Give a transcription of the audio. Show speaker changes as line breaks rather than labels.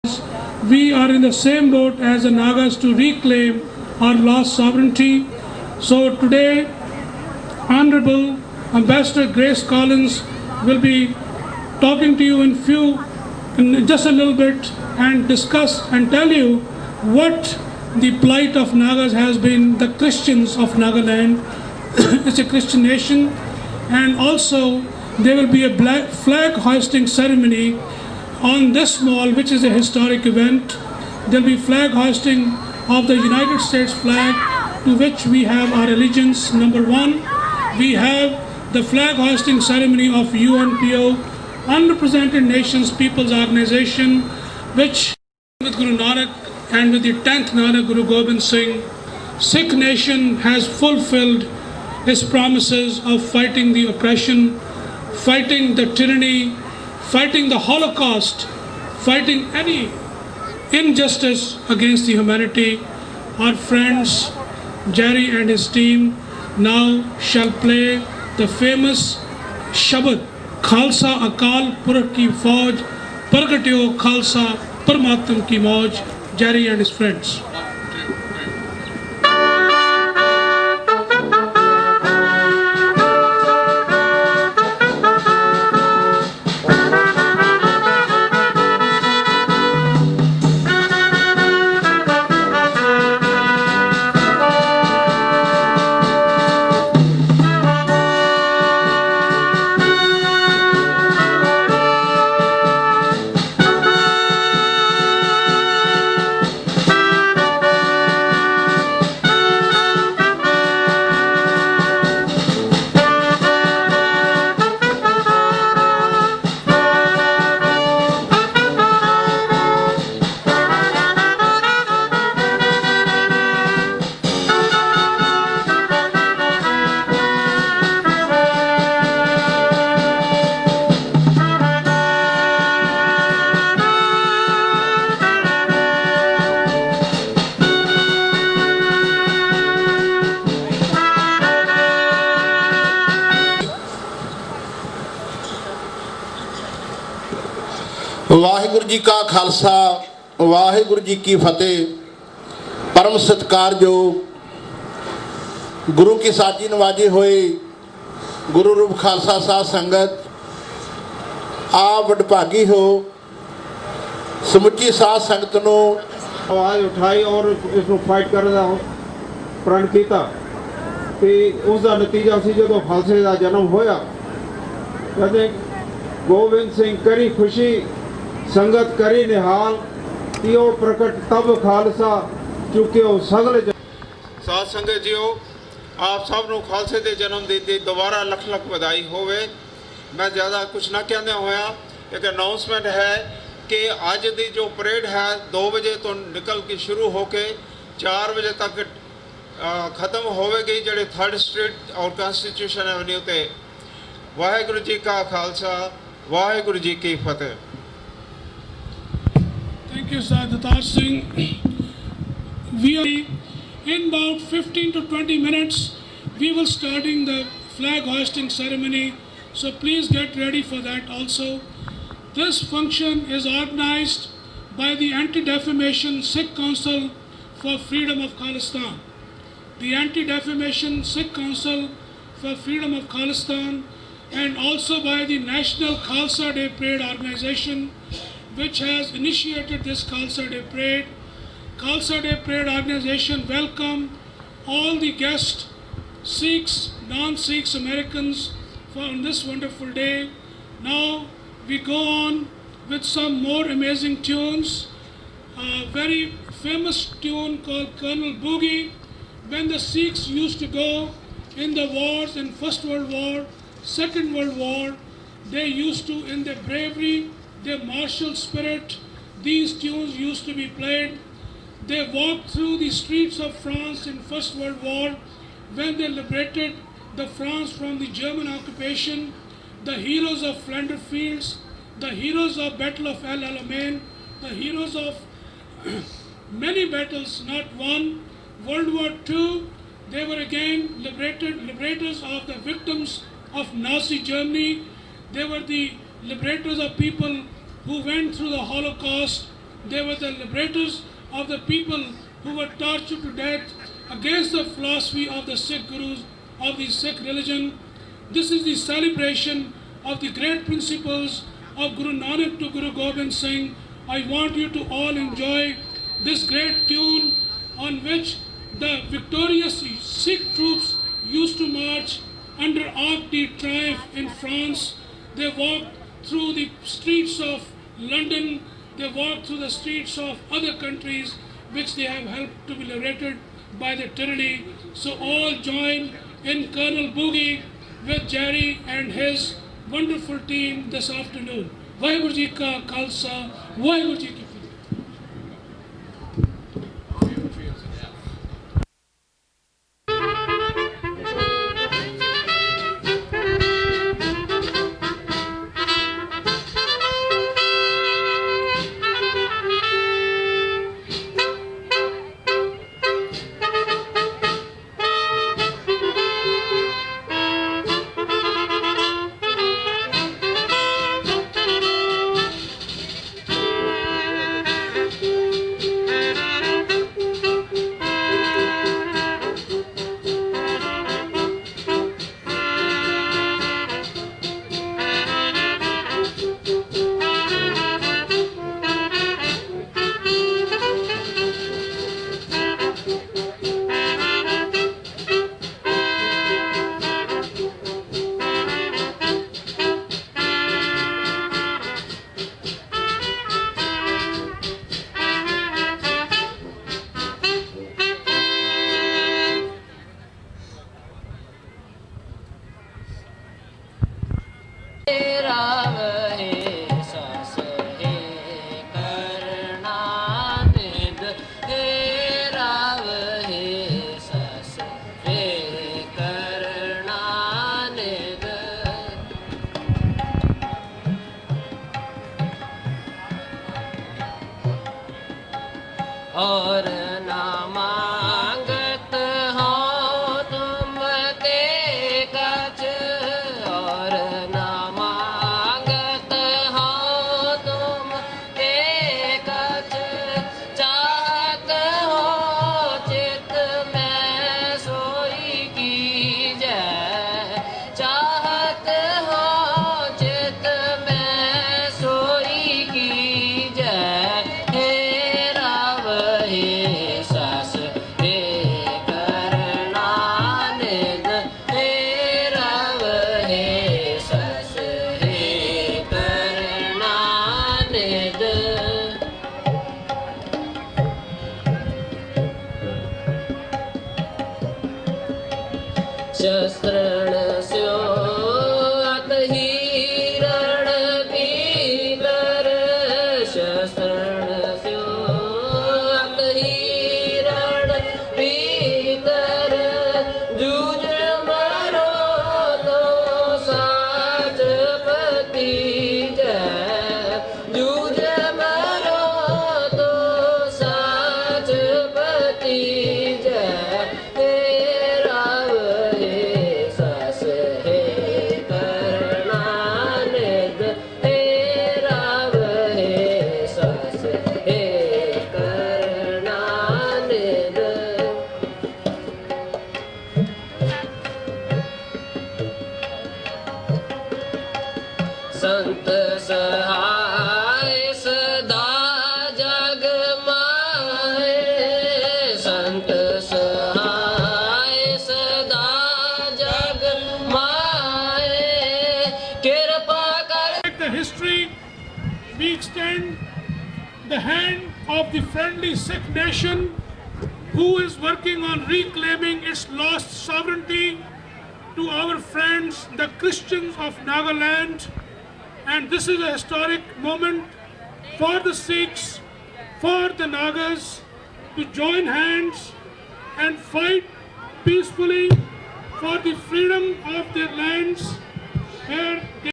we are in the same boat as the Nagas to reclaim our lost sovereignty. So today, Honorable Ambassador Grace Collins will be talking to you in just a little bit and discuss and tell you what the plight of Nagas has been, the Christians of Nagaland. It's a Christian nation, and also there will be a black flag hoisting ceremony on this mall, which is a historic event. There will be flag hoisting of the United States flag, to which we have our allegiance. Number one, we have the flag hoisting ceremony of UNPO, Unrepresented Nations People's Organization, which with Guru Nanak and with the 10th Nanak Guru Gobind Singh, Sikh nation has fulfilled its promises of fighting the oppression, fighting the tyranny, fighting the Holocaust, fighting any injustice against the humanity. Our friends Jerry and his team now shall play the famous Shabad, Khalsa Akal Purakh ki Fauj, Pargatyo Khalsa Parmatam ki Mauj. Jerry and his friends.
Waheguru ji ਕਾ ਖਾਲਸਾ ਵਾਹਿਗੁਰੂ ਜੀ ਕੀ ਫਤਿਹ। परम सत्कारयोग गुरु की साजी नवाजे हुए गुरु रूप खालसा साध संगत आप वडभागी हो। समुची साध संगत नूं
आवाज़ उठाई और इसनूं फाइट करने का प्रण किया तो उसका नतीजा सी जो खालसे का जन्म होया। कहते गोबिंद सिंह करी खुशी संगत करी निहाल इो प्रकट तब खालसा चुक्यो सगल। साध संगत जियो आप सब नूं खालसे के जन्म दिन की दोबारा लख लख बधाई होवे। मैं ज़्यादा कुछ ना कहने होया, एक अनाउंसमेंट है कि अज की जो परेड है 2 बजे तो निकल के शुरू होके 4 बजे तक ख़त्म होवेगी जड़े 3rd स्ट्रीट और कॉन्स्टिट्यूशन एवेन्यू ते। वाहिगुरू जी का खालसा वाहिगुरू जी की फतेह।
Thank you, Sir Datar Singh. We are in about 15 to 20 minutes. We will starting the flag hoisting ceremony, so please get ready for that also. This function is organized by the Anti-Defamation Sikh Council for Freedom of Khalistan. The Anti-Defamation Sikh Council for Freedom of Khalistan, and also by the National Khalsa Day Parade organization, which has initiated this Khalsa Day Parade. Khalsa Day Parade organization welcome all the guests, Sikhs, non-Sikhs, Americans for this wonderful day. Now we go on with some more amazing tunes. A very famous tune called Colonel Boogie. When the Sikhs used to go in the wars in First World War, Second World War, they used to, in their bravery, their martial spirit, these tunes used to be played. They walked through the streets of France in First World War when they liberated the France from the German occupation. The heroes of Flanders Fields, the heroes of Battle of El Alamein, the heroes of many battles, not one. World War II, they were again liberators of the victims of Nazi Germany. They were the liberators of people who went through the Holocaust, They were the liberators of the people who were tortured to death against the philosophy of the Sikh Gurus of the Sikh religion. This is the celebration of the great principles of Guru Nanak to Guru Gobind Singh. I want you to all enjoy this great tune on which the victorious Sikh troops used to march under Arc de Triomphe in France. They walked through the streets of London, they walked through the streets of other countries which they have helped to be liberated by the tyranny. So all join in Colonel Boogie with Jerry and his wonderful team this afternoon. Vaheguru Ji Ka Khalsa, Vaheguru Ji Ki Fateh.
और ना मांगत हो तुम ते कछ और ना मांगत हो तुम ते कछ चाहत हो चित में सोई की जय चाहत हो चित में सोई की जय शस्त्रण स्यो अतहीरण भीतर शस्त्रण स्यो अतहीरण भीतर जूझ मरो तो साच पति जय जूझ मरो तो साच पति जय संत सहाय सदा जग माहे संत सहाय सदा जग माहे कृपा कर
The history, we extend the hand of the friendly Sikh nation who is working on reclaiming its lost sovereignty to our friends, the Christians of Nagaland. And this is a historic moment for the Sikhs, for the Nagas to join hands and fight peacefully for the freedom of their lands where